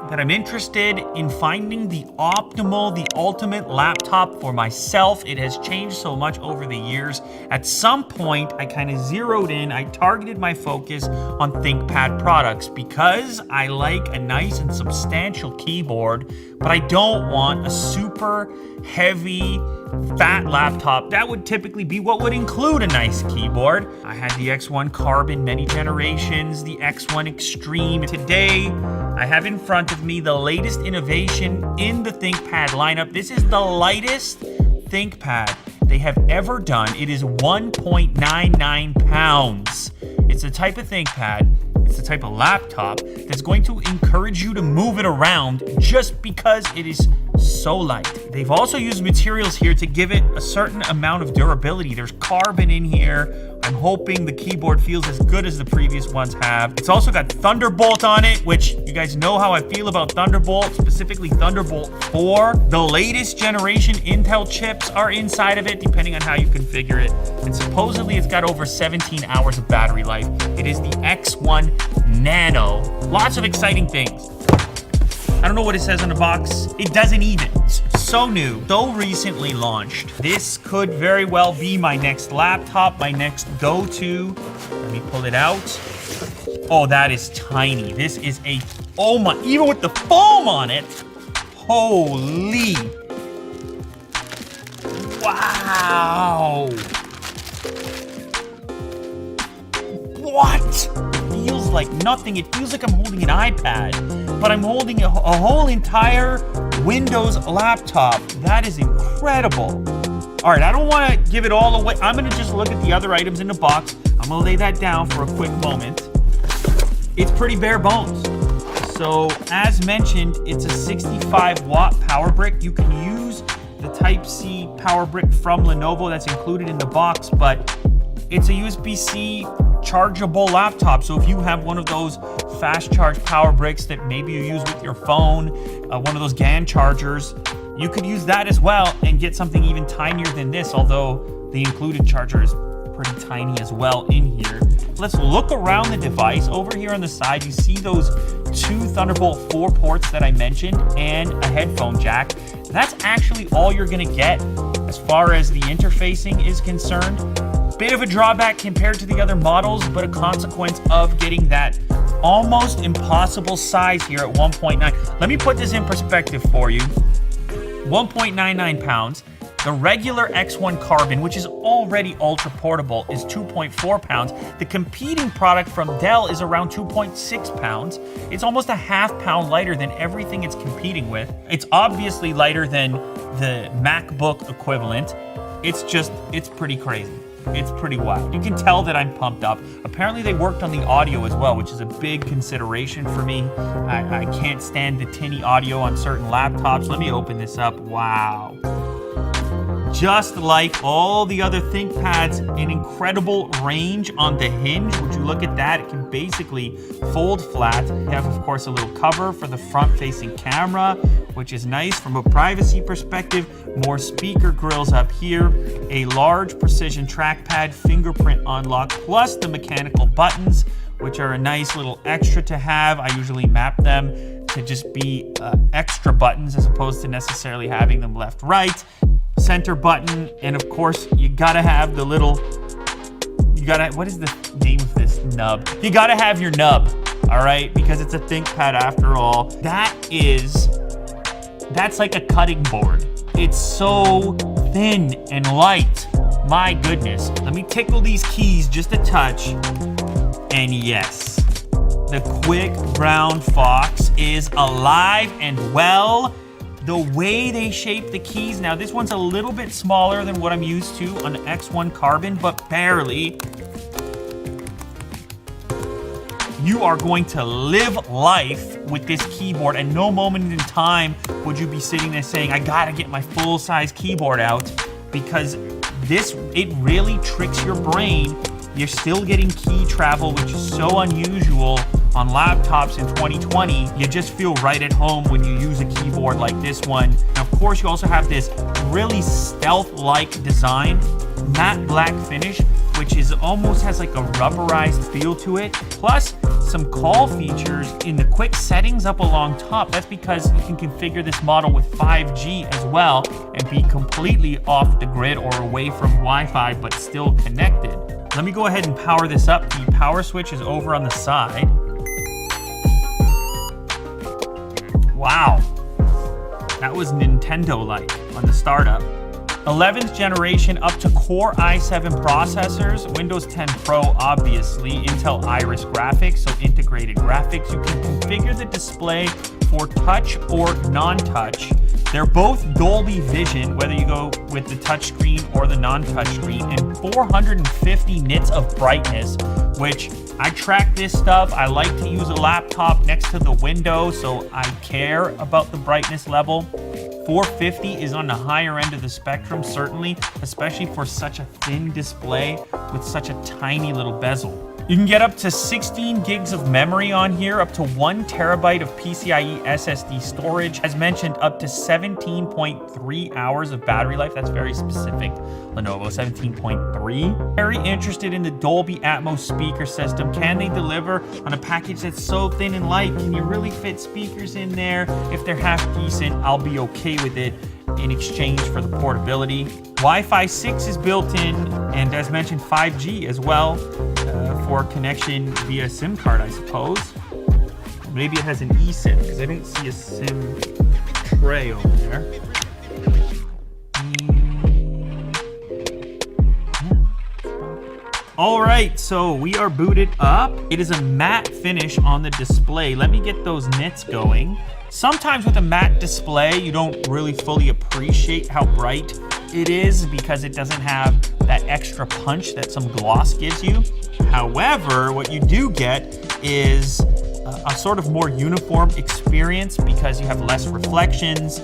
that I'm interested in finding the ultimate laptop for myself. It has changed so much over the years. At some point, I kind of zeroed in, I targeted my focus on ThinkPad products because I like a nice and substantial keyboard, but I don't want a super heavy, fat laptop. That would typically be what would include a nice keyboard. I had the X1 Carbon many generations, the X1 Extreme. Today, I have in front of me the latest innovation in the ThinkPad lineup. This is the lightest ThinkPad they have ever done. It is 1.99 pounds. It's the type of ThinkPad, it's the type of laptop that's going to encourage you to move it around just because it is so light. They've also used materials here to give it a certain amount of durability. There's carbon in here. I'm hoping the keyboard feels as good as the previous ones have. It's also got Thunderbolt on it, which you guys know how I feel about Thunderbolt, specifically Thunderbolt 4. The latest generation Intel chips are inside of it, depending on how you configure it. And supposedly it's got over 17 hours of battery life. It is the X1 Nano. Lots of exciting things. I don't know what it says on the box. It doesn't even. So new, so recently launched. This could very well be my next laptop, my next go-to. Let me pull it out. Oh, that is tiny. This is a, oh my, even with the foam on it. Holy. Wow. What? It feels like nothing. It feels like I'm holding an iPad, but I'm holding a whole entire Windows laptop. That is incredible. All right, I don't want to give it all away. I'm going to just look at the other items in the box. I'm going to lay that down for a quick moment. It's pretty bare bones. So as mentioned, it's a 65-watt power brick. You can use the Type-C power brick from Lenovo that's included in the box, but it's a USB-C chargeable laptop. So if you have one of those fast charge power bricks that maybe you use with your phone, one of those GAN chargers, you could use that as well and get something even tinier than this, although the included charger is pretty tiny as well in here. Let's look around the device. Over here on the side, you see those two Thunderbolt 4 ports that I mentioned and a headphone jack. That's actually all you're gonna get as far as the interfacing is concerned. Bit of a drawback compared to the other models, but a consequence of getting that almost impossible size here at 1.9. Let me put this in perspective for you. 1.99 pounds. The regular X1 Carbon, which is already ultra portable, is 2.4 pounds. The competing product from Dell is around 2.6 pounds. It's almost a ½ pound lighter than everything it's competing with. It's obviously lighter than the MacBook equivalent. It's pretty crazy. It's pretty wild. You can tell that I'm pumped up. Apparently they worked on the audio as well, which is a big consideration for me. I can't stand the tinny audio on certain laptops. Let me open this up. Wow. Just like all the other ThinkPads, an incredible range on the hinge. Would you look at that? It can basically fold flat. You have, of course, a little cover for the front-facing camera, which is nice from a privacy perspective. More speaker grills up here. A large precision trackpad, fingerprint unlock, plus the mechanical buttons, which are a nice little extra to have. I usually map them to just be extra buttons as opposed to necessarily having them left, right. Center button, and of course you gotta have the little, what is the name of this nub? You gotta have your nub, all right, because it's a ThinkPad after all. That's like a cutting board. It's so thin and light. My goodness. Let me tickle these keys just a touch. And yes, the Quick Brown Fox is alive and well. The way they shape the keys, now this one's a little bit smaller than what I'm used to on the X1 Carbon, but barely. You are going to live life with this keyboard. At no moment in time would you be sitting there saying, I gotta get my full-size keyboard out, because it really tricks your brain. You're still getting key travel, which is so unusual on laptops in 2020. You just feel right at home when you use a keyboard like this one. And of course, you also have this really stealth-like design, matte black finish, which is almost has like a rubberized feel to it. Plus, some call features in the quick settings up along top. That's because you can configure this model with 5G as well and be completely off the grid or away from Wi-Fi but still connected. Let me go ahead and power this up. The power switch is over on the side. Wow, that was Nintendo-like on the startup. 11th generation up to Core i7 processors, Windows 10 Pro obviously, Intel Iris graphics, so integrated graphics. You can configure the display for touch or non-touch. They're both Dolby Vision, whether you go with the touchscreen or the non-touch screen, and 450 nits of brightness, which I track this stuff. I like to use a laptop next to the window, so I care about the brightness level. 450 is on the higher end of the spectrum, certainly, especially for such a thin display with such a tiny little bezel. You can get up to 16 gigs of memory on here, up to 1 terabyte of PCIe SSD storage. As mentioned, up to 17.3 hours of battery life. That's very specific. Lenovo, 17.3. Very interested in the Dolby Atmos speaker system. Can they deliver on a package that's so thin and light? Can you really fit speakers in there? If they're half decent, I'll be okay with it in exchange for the portability. Wi-Fi 6 is built in, and as mentioned, 5G as well for connection via SIM card, I suppose. Maybe it has an eSIM, because I don't see a SIM tray over there. All right, so we are booted up. It is a matte finish on the display. Let me get those nits going. Sometimes with a matte display, you don't really fully appreciate how bright it is because it doesn't have that extra punch that some gloss gives you. However, what you do get is a sort of more uniform experience because you have less reflections.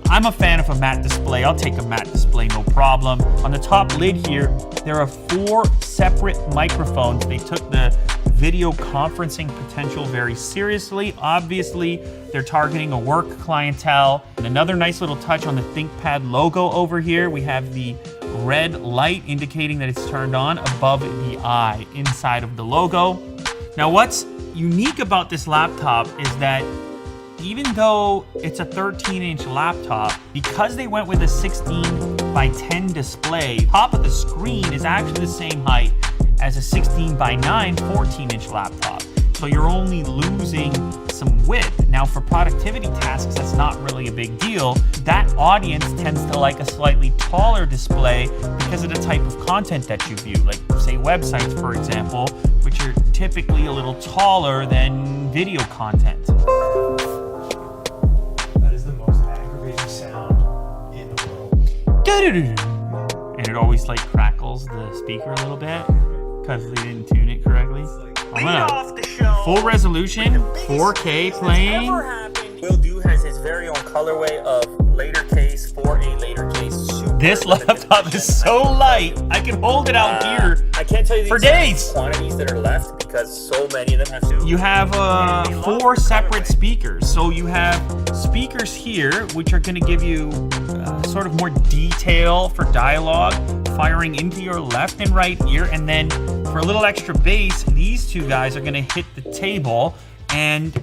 I'm a fan of a matte display. I'll take a matte display, no problem. On the top lid here, there are 4 separate microphones. They took the video conferencing potential very seriously. Obviously, they're targeting a work clientele. And another nice little touch on the ThinkPad logo over here. We have the red light indicating that it's turned on above the eye inside of the logo. Now, what's unique about this laptop is that even though it's a 13-inch laptop, because they went with a 16:10 display, top of the screen is actually the same height as a 16:9 14-inch laptop. So you're only losing some width. Now for productivity tasks, that's not really a big deal. That audience tends to like a slightly taller display because of the type of content that you view, like say websites, for example, which are typically a little taller than video content. That is the most aggravating sound in the world. And it always like crackles the speaker a little bit because they didn't tune it correctly. I'm gonna full resolution, 4K playing. Will Do has his very own colorway of later case for a later case. This laptop is so light, I can hold it out here I can't tell you the for days. Quantities that are left because so many of them have to. You have 4 separate speakers. So you have speakers here, which are gonna give you sort of more detail for dialogue, firing into your left and right ear, and then for a little extra bass, these two guys are gonna hit the table. And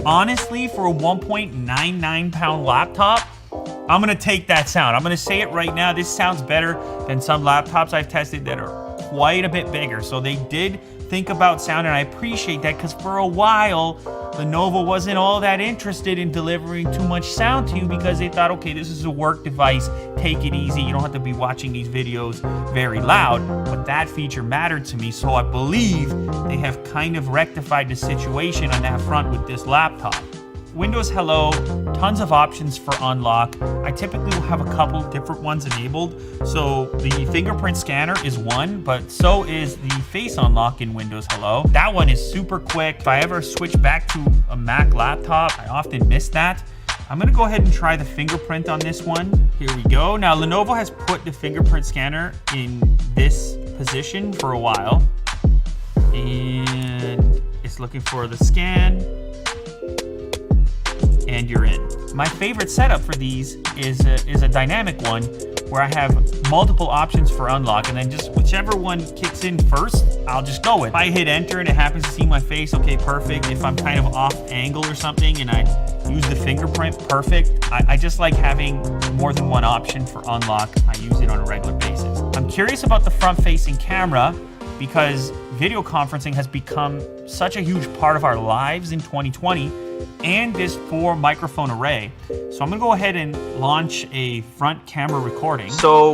honestly, for a 1.99 pound laptop, I'm gonna take that sound. I'm gonna say it right now, this sounds better than some laptops I've tested that are quite a bit bigger. So they did think about sound, and I appreciate that because for a while, Lenovo wasn't all that interested in delivering too much sound to you because they thought, okay, this is a work device, take it easy, you don't have to be watching these videos very loud. But that feature mattered to me, so I believe they have kind of rectified the situation on that front with this laptop. Windows Hello, tons of options for unlock. I typically will have a couple different ones enabled. So the fingerprint scanner is one, but so is the face unlock in Windows Hello. That one is super quick. If I ever switch back to a Mac laptop, I often miss that. I'm gonna go ahead and try the fingerprint on this one. Here we go. Now Lenovo has put the fingerprint scanner in this position for a while. And it's looking for the scan. And you're in. My favorite setup for these is a dynamic one where I have multiple options for unlock, and then just whichever one kicks in first, I'll just go with. If I hit enter and it happens to see my face, okay, perfect. If I'm kind of off angle or something and I use the fingerprint, perfect. I just like having more than one option for unlock. I use it on a regular basis. I'm curious about the front-facing camera because video conferencing has become such a huge part of our lives in 2020, and this 4-microphone array. So I'm gonna go ahead and launch a front camera recording. So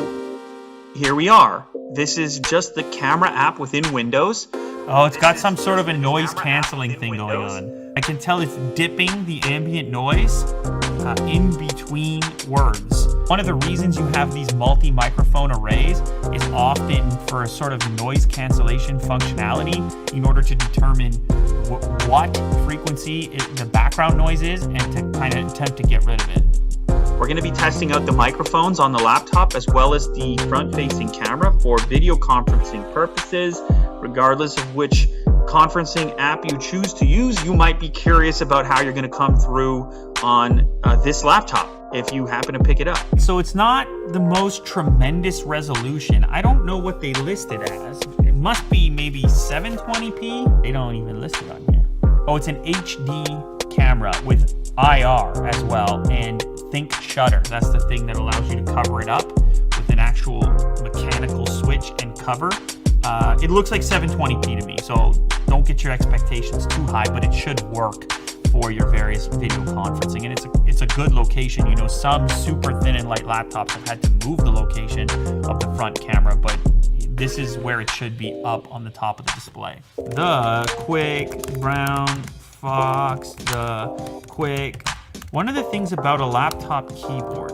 here we are. This is just the camera app within Windows. Oh, it's got some sort of a noise canceling thing going on. I can tell it's dipping the ambient noise in between words. One of the reasons you have these multi-microphone arrays is often for a sort of noise cancellation functionality in order to determine what frequency the background noise is and to kind of attempt to get rid of it. We're going to be testing out the microphones on the laptop as well as the front-facing camera for video conferencing purposes. Regardless of which conferencing app you choose to use, you might be curious about how you're going to come through on this laptop if you happen to pick it up. So it's not the most tremendous resolution. I don't know what they list it as. It must be maybe 720p. They don't even list it on here. Oh, it's an HD camera with IR as well and Think Shutter. That's the thing that allows you to cover it up with an actual mechanical switch and cover. It looks like 720p to me, so don't get your expectations too high, but it should work for your various video conferencing, and it's a good location. You know, some super thin and light laptops have had to move the location of the front camera, but this is where it should be, up on the top of the display. The Quick Brown Fox, the Quick. One of the things about a laptop keyboard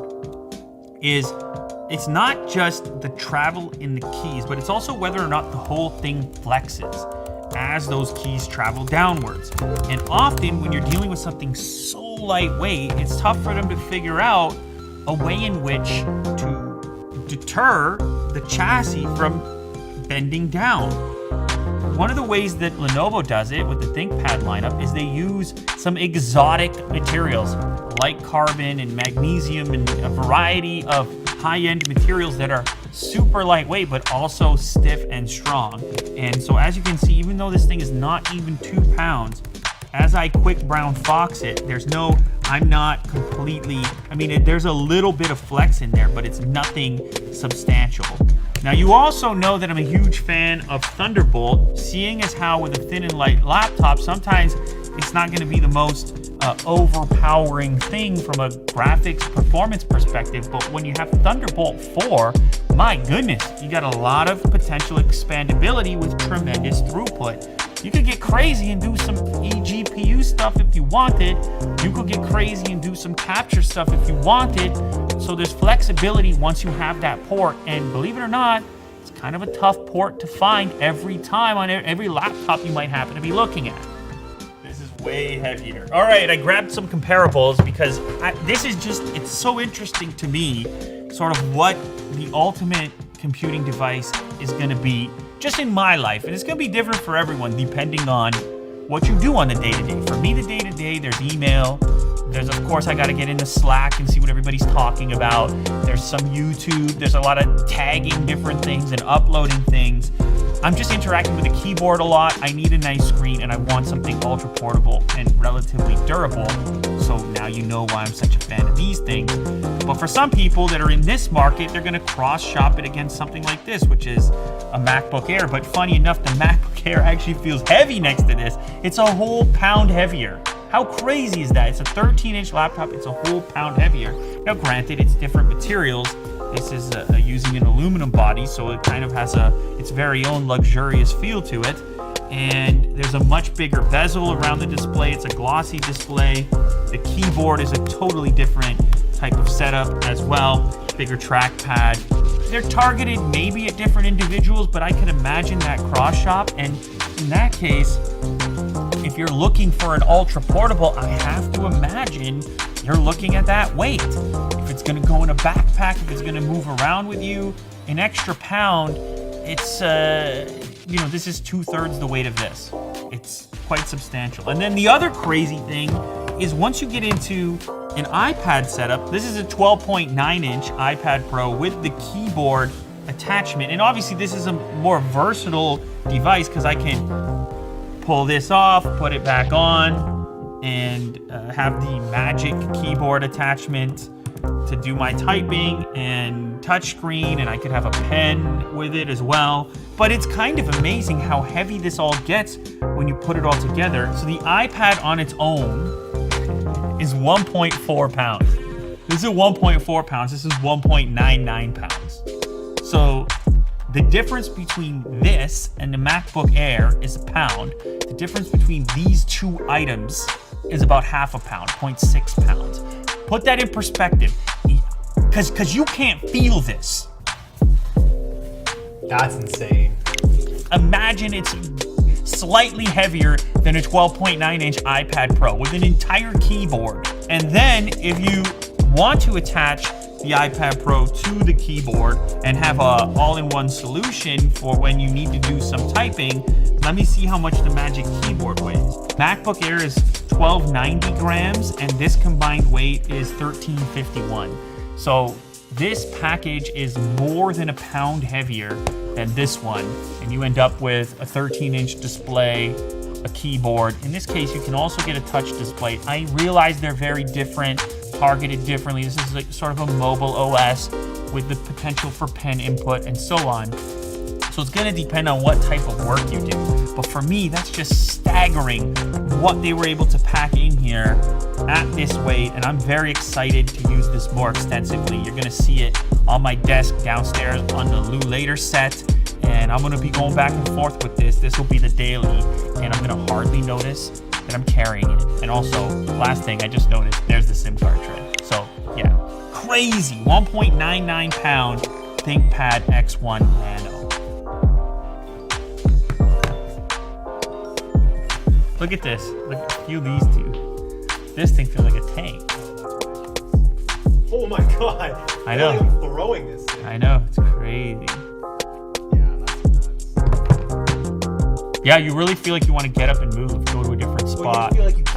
is it's not just the travel in the keys, but it's also whether or not the whole thing flexes as those keys travel downwards. And often when you're dealing with something so lightweight, it's tough for them to figure out a way in which to deter the chassis from bending down. One of the ways that Lenovo does it with the ThinkPad lineup is they use some exotic materials like carbon and magnesium and a variety of high-end materials that are super lightweight but also stiff and strong. And so as you can see, even though this thing is not even 2 pounds, as I Quick Brown Fox it, I'm not completely, there's a little bit of flex in there, but it's nothing substantial. Now you also know that I'm a huge fan of Thunderbolt, seeing as how with a thin and light laptop, sometimes it's not going to be the most overpowering thing from a graphics performance perspective, but when you have Thunderbolt 4, my goodness, you got a lot of potential expandability with tremendous throughput. You could get crazy and do some eGPU stuff if you wanted. You could get crazy and do some capture stuff if you wanted. So there's flexibility once you have that port, and believe it or not, it's kind of a tough port to find every time on every laptop you might happen to be looking at. This is way heavier. All right, I grabbed some comparables because it's so interesting to me, sort of what the ultimate computing device is going to be just in my life. And it's going to be different for everyone depending on what you do on the day-to-day. For me, the day-to-day, there's email. There's, of course, I got to get into Slack and see what everybody's talking about. There's some YouTube. There's a lot of tagging different things and uploading things. I'm just interacting with the keyboard a lot. I need a nice screen, and I want something ultra portable and relatively durable. So now you know why I'm such a fan of these things. But for some people that are in this market, they're going to cross-shop it against something like this, which is a MacBook Air. But funny enough, the MacBook Air actually feels heavy next to this. It's a whole pound heavier. How crazy is that? It's a 13-inch laptop. It's a whole pound heavier. Now, granted, it's different materials. This is using an aluminum body, so it kind of has its very own luxurious feel to it. And there's a much bigger bezel around the display. It's a glossy display. The keyboard is a totally different type of setup as well. Bigger trackpad. They're targeted maybe at different individuals, but I could imagine that cross-shop. And in that case, if you're looking for an ultra portable, I have to imagine you're looking at that weight. If it's going to go in a backpack, if it's going to move around with you, an extra pound, it's, this is 2/3 the weight of this. It's quite substantial. And then the other crazy thing is once you get into an iPad setup, this is a 12.9-inch iPad Pro with the keyboard attachment. And obviously this is a more versatile device because I can pull this off, put it back on, and have the Magic Keyboard attachment to do my typing and touchscreen, and I could have a pen with it as well. But it's kind of amazing how heavy this all gets when you put it all together. So the iPad on its own is 1.4 pounds. This is 1.4 pounds. This is 1.99 pounds. So the difference between this and the MacBook Air is a pound. The difference between these two items is about half a pound, 0.6 pounds. Put that in perspective, because you can't feel this. That's insane. Imagine it's slightly heavier than a 12.9-inch iPad Pro with an entire keyboard. And then if you want to attach the iPad Pro to the keyboard and have a all-in-one solution for when you need to do some typing, let me see how much the Magic Keyboard weighs. MacBook Air is 1290 grams, and this combined weight is 1351. So this package is more than a pound heavier than this one, and you end up with a 13-inch display, a keyboard. In this case, you can also get a touch display. I realize they're very different, targeted differently. This is like sort of a mobile OS with the potential for pen input and so on. So it's gonna depend on what type of work you do. But for me, that's just staggering what they were able to pack in here at this weight, and I'm very excited to use this more extensively. You're gonna see it on my desk downstairs on the Lou Later set, and I'm gonna be going back and forth with this. This will be the daily, and I'm gonna hardly notice that I'm carrying it. And also, last thing I just noticed, there's the SIM card tray. So yeah, crazy, 1.99 pound ThinkPad X1 Nano. Look at this, look, feel these two. This thing feels like a tank. Oh my god. I know. I feel like I'm throwing this thing. I know, it's crazy. Yeah, that's nuts. Yeah, you really feel like you want to get up and move, go to a different Well, spot. you feel like you